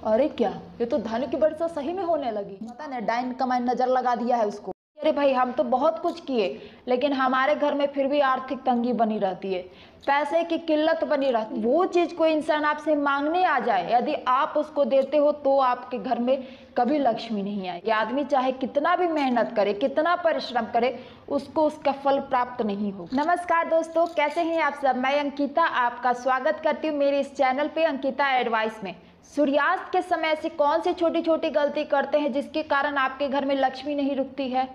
अरे क्या, ये तो धन की वर्षा सही में होने लगी। पता नहीं डाइन कमाई नजर लगा दिया है उसको। अरे भाई, हम तो बहुत कुछ किए लेकिन हमारे घर में फिर भी आर्थिक तंगी बनी रहती है, पैसे की किल्लत बनी रहती है। वो चीज कोई इंसान आपसे मांगने आ जाए, यदि आप उसको देते हो तो आपके घर में कभी लक्ष्मी नहीं आए। आदमी चाहे कितना भी मेहनत करे, कितना परिश्रम करे, उसको उसका फल प्राप्त नहीं हो। नमस्कार दोस्तों, कैसे हैं आप सब। मैं अंकिता आपका स्वागत करती हूँ मेरे इस चैनल पे अंकिता एडवाइस में। सूर्यास्त के समय ऐसी कौन सी छोटी छोटी गलती करते हैं जिसके कारण आपके घर में लक्ष्मी नहीं रुकती है।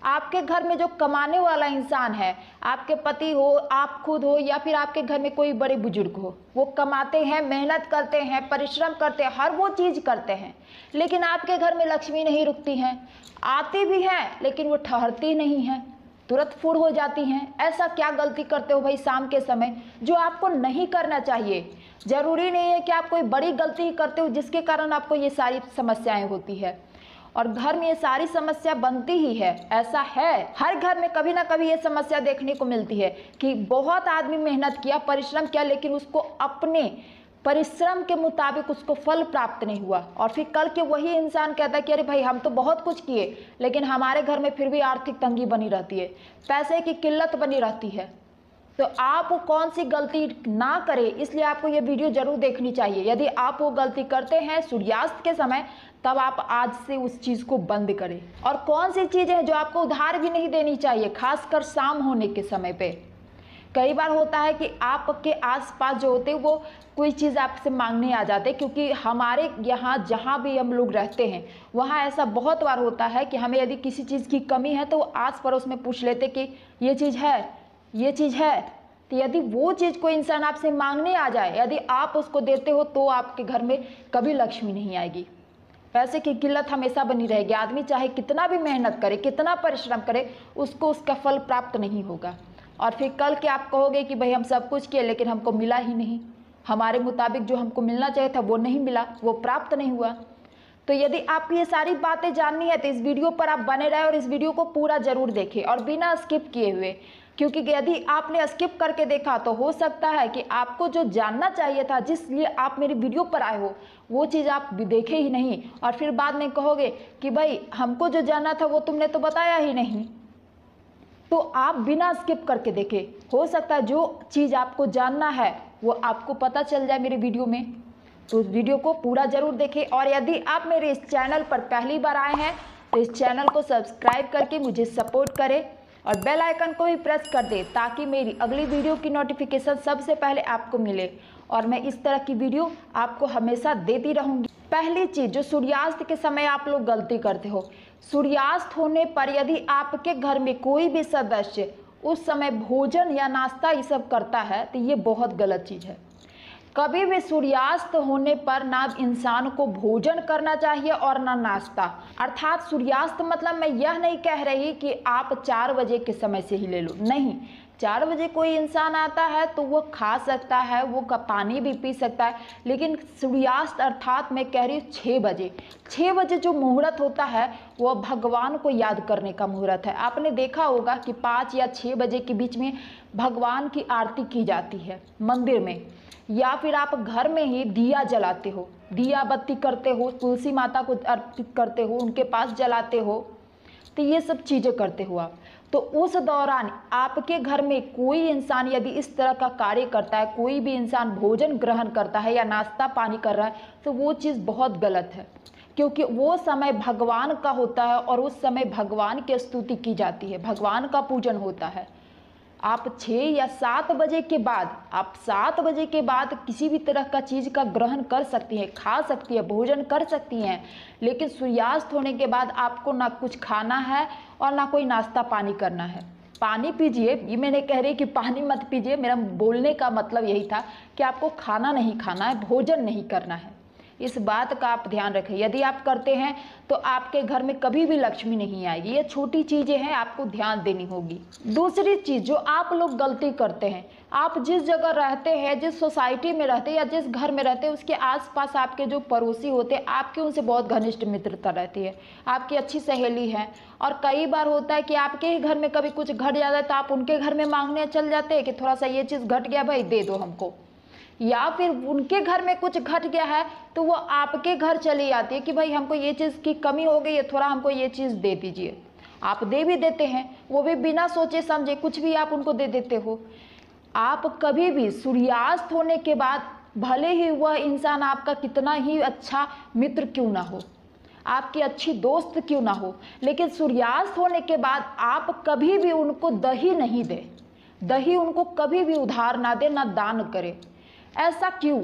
आपके घर में जो कमाने वाला इंसान है, आपके पति हो, आप खुद हो, या फिर आपके घर में कोई बड़े बुजुर्ग हो, वो कमाते हैं, मेहनत करते हैं, परिश्रम करते हैं, हर वो चीज करते हैं, लेकिन आपके घर में लक्ष्मी नहीं रुकती है। आती भी है लेकिन वो ठहरती नहीं है, तुरंत फुर हो जाती हैं। ऐसा क्या गलती करते हो भाई शाम के समय जो आपको नहीं करना चाहिए। जरूरी नहीं है कि आप कोई बड़ी गलती करते हो जिसके कारण आपको ये सारी समस्याएं होती है, और घर में ये सारी समस्या बनती ही है। ऐसा है, हर घर में कभी ना कभी ये समस्या देखने को मिलती है कि बहुत आदमी मेहनत किया, परिश्रम किया, लेकिन उसको अपने परिश्रम के मुताबिक उसको फल प्राप्त नहीं हुआ, और फिर कल के वही इंसान कहता है कि अरे भाई, हम तो बहुत कुछ किए लेकिन हमारे घर में फिर भी आर्थिक तंगी बनी रहती है, पैसे की किल्लत बनी रहती है। तो आप वो कौन सी गलती ना करें, इसलिए आपको ये वीडियो जरूर देखनी चाहिए। यदि आप वो गलती करते हैं सूर्यास्त के समय, तब आप आज से उस चीज को बंद करें। और कौन सी चीजें हैं जो आपको उधार भी नहीं देनी चाहिए, खासकर शाम होने के समय पे। कई बार होता है कि आपके आसपास जो होते हैं वो कोई चीज़ आपसे मांगने आ जाते हैं, क्योंकि हमारे यहाँ जहाँ भी हम लोग रहते हैं वहाँ ऐसा बहुत बार होता है कि हमें यदि किसी चीज़ की कमी है तो आस पड़ोस में पूछ लेते कि ये चीज़ है, ये चीज़ है। तो यदि वो चीज़ कोई इंसान आपसे मांगने आ जाए, यदि आप उसको देते हो तो आपके घर में कभी लक्ष्मी नहीं आएगी, पैसे की किल्लत हमेशा बनी रहेगी। आदमी चाहे कितना भी मेहनत करे, कितना परिश्रम करे, उसको उसका फल प्राप्त नहीं होगा। और फिर कल के आप कहोगे कि भाई हम सब कुछ किए लेकिन हमको मिला ही नहीं, हमारे मुताबिक जो हमको मिलना चाहिए था वो नहीं मिला, वो प्राप्त नहीं हुआ। तो यदि आपको ये सारी बातें जाननी है तो इस वीडियो पर आप बने रहे और इस वीडियो को पूरा जरूर देखें और बिना स्किप किए हुए, क्योंकि यदि आपने स्किप करके देखा तो हो सकता है कि आपको जो जानना चाहिए था, जिस लिए आप मेरी वीडियो पर आए हो, वो चीज़ आप देखे ही नहीं, और फिर बाद में कहोगे कि भाई हमको जो जानना था वो तुमने तो बताया ही नहीं। तो आप बिना स्किप करके देखें, हो सकता है जो चीज़ आपको जानना है वो आपको पता चल जाए मेरे वीडियो में। तो उस वीडियो को पूरा जरूर देखें, और यदि आप मेरे इस चैनल पर पहली बार आए हैं तो इस चैनल को सब्सक्राइब करके मुझे सपोर्ट करें और बेल आइकन को भी प्रेस कर दें ताकि मेरी अगली वीडियो की नोटिफिकेशन सबसे पहले आपको मिले, और मैं इस तरह की वीडियो आपको हमेशा देती रहूँगी। पहली चीज़ जो सूर्यास्त के समय आप लोग गलती करते हो, सूर्यास्त होने पर यदि आपके घर में कोई भी सदस्य उस समय भोजन या नाश्ता ये सब करता है तो ये बहुत गलत चीज़ है। कभी भी सूर्यास्त होने पर ना इंसान को भोजन करना चाहिए और ना नाश्ता। अर्थात सूर्यास्त मतलब मैं यह नहीं कह रही कि आप 4 बजे के समय से ही ले लो, नहीं। 4 बजे कोई इंसान आता है तो वो खा सकता है, वो पानी भी पी सकता है, लेकिन सूर्यास्त अर्थात मैं कह रही हूँ 6 बजे। 6 बजे जो मुहूर्त होता है वो भगवान को याद करने का मुहूर्त है। आपने देखा होगा कि 5 या 6 बजे के बीच में भगवान की आरती की जाती है मंदिर में, या फिर आप घर में ही दिया जलाते हो, दिया बत्ती करते हो, तुलसी माता को अर्पित करते हो, उनके पास जलाते हो, तो ये सब चीज़ें करते हो आप। तो उस दौरान आपके घर में कोई इंसान यदि इस तरह का कार्य करता है, कोई भी इंसान भोजन ग्रहण करता है या नाश्ता पानी कर रहा है, तो वो चीज़ बहुत गलत है, क्योंकि वो समय भगवान का होता है और उस समय भगवान की स्तुति की जाती है, भगवान का पूजन होता है। आप 6 या 7 बजे के बाद, आप 7 बजे के बाद किसी भी तरह का चीज़ का ग्रहण कर सकती हैं, खा सकती है, भोजन कर सकती हैं, लेकिन सूर्यास्त होने के बाद आपको ना कुछ खाना है और ना कोई नाश्ता पानी करना है। पानी पीजिए, ये मैं नहीं कह रही कि पानी मत पीजिए, मेरा बोलने का मतलब यही था कि आपको खाना नहीं खाना है, भोजन नहीं करना है। इस बात का आप ध्यान रखें। यदि आप करते हैं तो आपके घर में कभी भी लक्ष्मी नहीं आएगी। ये छोटी चीज़ें हैं, आपको ध्यान देनी होगी। दूसरी चीज़ जो आप लोग गलती करते हैं, आप जिस जगह रहते हैं, जिस सोसाइटी में रहते हैं या जिस घर में रहते हैं, उसके आसपास आपके जो पड़ोसी होते हैं, आपके उनसे बहुत घनिष्ठ मित्रता रहती है, आपकी अच्छी सहेली है। और कई बार होता है कि आपके ही घर में कभी कुछ घट जाता है तो आप उनके घर में मांगने चल जाते हैं कि थोड़ा सा ये चीज़ घट गया भाई, दे दो हमको, या फिर उनके घर में कुछ घट गया है तो वो आपके घर चली आती है कि भाई हमको ये चीज़ की कमी हो गई है, थोड़ा हमको ये चीज़ दे दीजिए। आप दे भी देते हैं, वो भी बिना सोचे समझे कुछ भी आप उनको दे देते हो। आप कभी भी सूर्यास्त होने के बाद, भले ही वह इंसान आपका कितना ही अच्छा मित्र क्यों ना हो, आपकी अच्छी दोस्त क्यों ना हो, लेकिन सूर्यास्त होने के बाद आप कभी भी उनको दही नहीं दें, दही उनको कभी भी उधार ना दे, ना दान करें। ऐसा क्यों?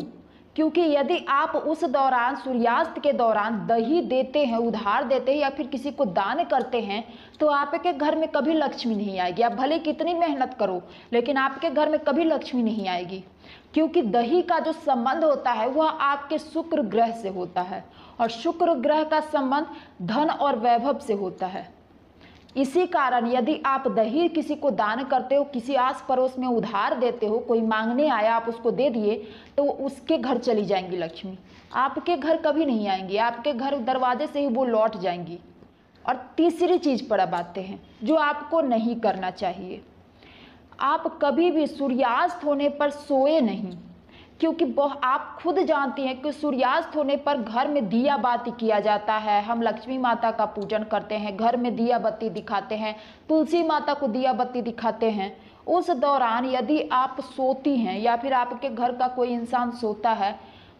क्योंकि यदि आप उस दौरान, सूर्यास्त के दौरान दही देते हैं, उधार देते हैं या फिर किसी को दान करते हैं, तो आपके घर में कभी लक्ष्मी नहीं आएगी। आप भले कितनी मेहनत करो, लेकिन आपके घर में कभी लक्ष्मी नहीं आएगी। क्योंकि दही का जो संबंध होता है वह आपके शुक्र ग्रह से होता है, और शुक्र ग्रह का संबंध धन और वैभव से होता है। इसी कारण यदि आप दही किसी को दान करते हो, किसी आस पड़ोस में उधार देते हो, कोई मांगने आया आप उसको दे दिए, तो उसके घर चली जाएंगी लक्ष्मी, आपके घर कभी नहीं आएंगी। आपके घर दरवाजे से ही वो लौट जाएंगी। और तीसरी चीज़ पर अब आते हैं जो आपको नहीं करना चाहिए। आप कभी भी सूर्यास्त होने पर सोए नहीं, क्योंकि आप खुद जानती हैं कि सूर्यास्त होने पर घर में दिया बाती किया जाता है। हम लक्ष्मी माता का पूजन करते हैं, घर में दिया बत्ती दिखाते हैं, तुलसी माता को दिया बत्ती दिखाते हैं। उस दौरान यदि आप सोती हैं या फिर आपके घर का कोई इंसान सोता है,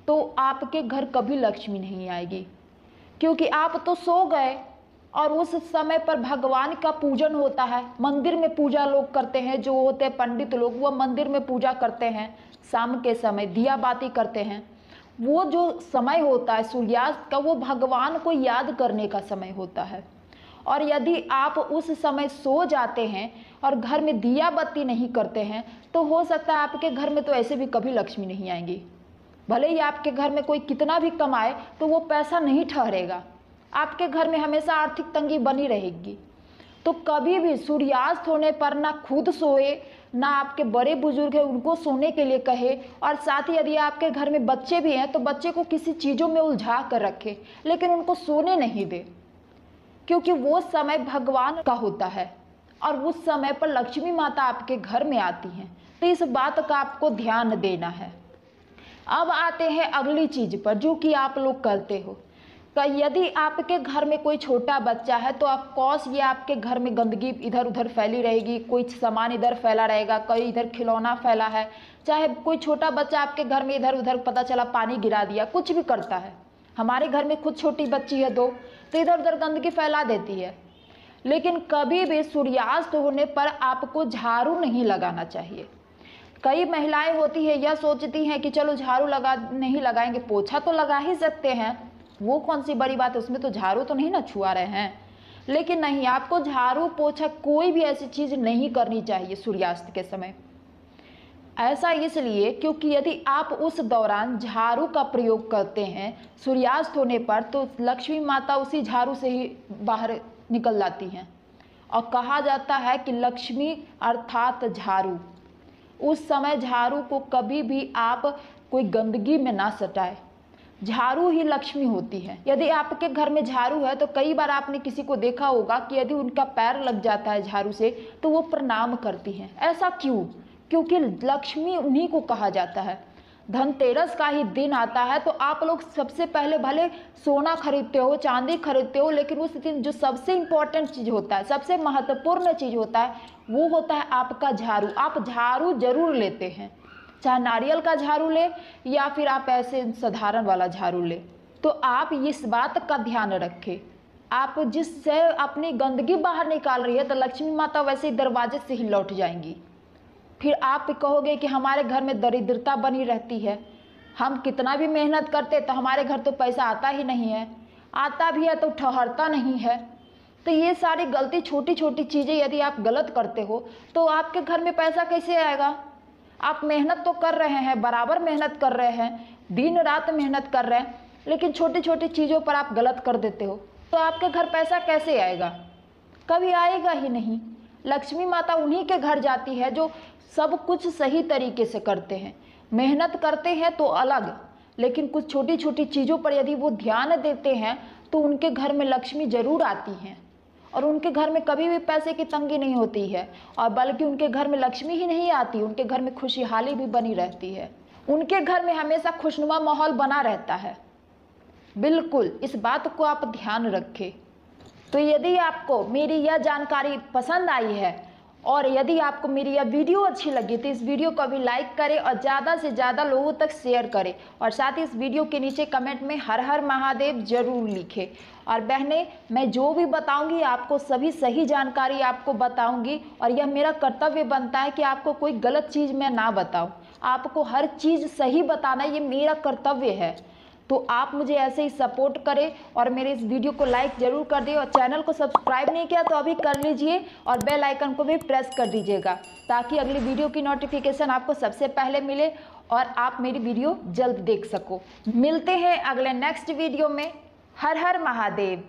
तो आपके घर कभी लक्ष्मी नहीं आएगी, क्योंकि आप तो सो गए। और उस समय पर भगवान का पूजन होता है, मंदिर में पूजा लोग करते हैं, जो होते हैं पंडित लोग, वो मंदिर में पूजा करते हैं, शाम के समय दिया बाती करते हैं। वो जो समय होता है सूर्यास्त का, वो भगवान को याद करने का समय होता है। और यदि आप उस समय सो जाते हैं और घर में दिया बत्ती नहीं करते हैं, तो हो सकता है आपके घर में तो ऐसे भी कभी लक्ष्मी नहीं आएंगी। भले ही आपके घर में कोई कितना भी कमाए, तो वो पैसा नहीं ठहरेगा, आपके घर में हमेशा आर्थिक तंगी बनी रहेगी। तो कभी भी सूर्यास्त होने पर ना खुद सोए, ना आपके बड़े बुजुर्ग हैं उनको सोने के लिए कहे, और साथ ही यदि आपके घर में बच्चे भी हैं तो बच्चे को किसी चीज़ों में उलझा कर रखे, लेकिन उनको सोने नहीं दे, क्योंकि वो समय भगवान का होता है और उस समय पर लक्ष्मी माता आपके घर में आती हैं। तो इस बात का आपको ध्यान देना है। अब आते हैं अगली चीज़ पर जो कि आप लोग करते हो। तो यदि आपके घर में कोई छोटा बच्चा है तो ऑफ कोर्स ये आपके घर में गंदगी इधर उधर फैली रहेगी, कोई सामान इधर फैला रहेगा, कोई इधर खिलौना फैला है, चाहे कोई छोटा बच्चा आपके घर में इधर उधर पता चला पानी गिरा दिया, कुछ भी करता है। हमारे घर में खुद छोटी बच्ची है 2, तो इधर उधर गंदगी फैला देती है। लेकिन कभी भी सूर्यास्त होने पर आपको झाड़ू नहीं लगाना चाहिए। कई महिलाएं होती है यह सोचती हैं कि चलो झाड़ू नहीं लगाएंगे, पोछा तो लगा ही सकते हैं, वो कौन सी बड़ी बात है, उसमें तो झाड़ू तो नहीं ना छुआ रहे हैं। लेकिन नहीं, आपको झाड़ू पोछा कोई भी ऐसी चीज़ नहीं करनी चाहिए सूर्यास्त के समय। ऐसा इसलिए क्योंकि यदि आप उस दौरान झाड़ू का प्रयोग करते हैं सूर्यास्त होने पर, तो लक्ष्मी माता उसी झाड़ू से ही बाहर निकल जाती हैं। और कहा जाता है कि लक्ष्मी अर्थात झाड़ू, उस समय झाड़ू को कभी भी आप कोई गंदगी में ना सटाए। झाड़ू ही लक्ष्मी होती है। यदि आपके घर में झाड़ू है तो कई बार आपने किसी को देखा होगा कि यदि उनका पैर लग जाता है झाड़ू से तो वो प्रणाम करती हैं। ऐसा क्यों? क्योंकि लक्ष्मी उन्हीं को कहा जाता है। धनतेरस का ही दिन आता है तो आप लोग सबसे पहले भले सोना खरीदते हो, चांदी खरीदते हो, लेकिन उस दिन जो सबसे इम्पोर्टेंट चीज़ होता है, सबसे महत्वपूर्ण चीज़ होता है, वो होता है आपका झाड़ू। आप झाड़ू जरूर लेते हैं, चाहे नारियल का झाड़ू ले या फिर आप ऐसे साधारण वाला झाड़ू ले। तो आप इस बात का ध्यान रखें, आप जिससे अपनी गंदगी बाहर निकाल रही है तो लक्ष्मी माता वैसे ही दरवाजे से ही लौट जाएंगी। फिर आप कहोगे कि हमारे घर में दरिद्रता बनी रहती है, हम कितना भी मेहनत करते तो हमारे घर तो पैसा आता ही नहीं है, आता भी है तो ठहरता नहीं है। तो ये सारी गलती, छोटी छोटी चीज़ें यदि आप गलत करते हो तो आपके घर में पैसा कैसे आएगा? आप मेहनत तो कर रहे हैं, बराबर मेहनत कर रहे हैं, दिन रात मेहनत कर रहे हैं, लेकिन छोटी छोटी चीज़ों पर आप गलत कर देते हो, तो आपके घर पैसा कैसे आएगा? कभी आएगा ही नहीं। लक्ष्मी माता उन्हीं के घर जाती है जो सब कुछ सही तरीके से करते हैं। मेहनत करते हैं तो अलग, लेकिन कुछ छोटी छोटी चीज़ों पर यदि वो ध्यान देते हैं तो उनके घर में लक्ष्मी जरूर आती हैं और उनके घर में कभी भी पैसे की तंगी नहीं होती है। और बल्कि उनके घर में लक्ष्मी ही नहीं आती, उनके घर में खुशहाली भी बनी रहती है। उनके घर में हमेशा खुशनुमा माहौल बना रहता है। बिल्कुल इस बात को आप ध्यान रखें। तो यदि आपको मेरी यह जानकारी पसंद आई है और यदि आपको मेरी यह वीडियो अच्छी लगी तो इस वीडियो को अभी लाइक करें और ज़्यादा से ज़्यादा लोगों तक शेयर करें और साथ ही इस वीडियो के नीचे कमेंट में हर हर महादेव जरूर लिखें। और बहनें, मैं जो भी बताऊंगी आपको सभी सही जानकारी आपको बताऊंगी और यह मेरा कर्तव्य बनता है कि आपको कोई गलत चीज़ मैं ना बताऊं। आपको हर चीज़ सही बताना ये मेरा कर्तव्य है। तो आप मुझे ऐसे ही सपोर्ट करें और मेरे इस वीडियो को लाइक जरूर कर दिए और चैनल को सब्सक्राइब नहीं किया तो अभी कर लीजिए और बेल आइकन को भी प्रेस कर दीजिएगा ताकि अगली वीडियो की नोटिफिकेशन आपको सबसे पहले मिले और आप मेरी वीडियो जल्द देख सको। मिलते हैं अगले नेक्स्ट वीडियो में। हर हर महादेव।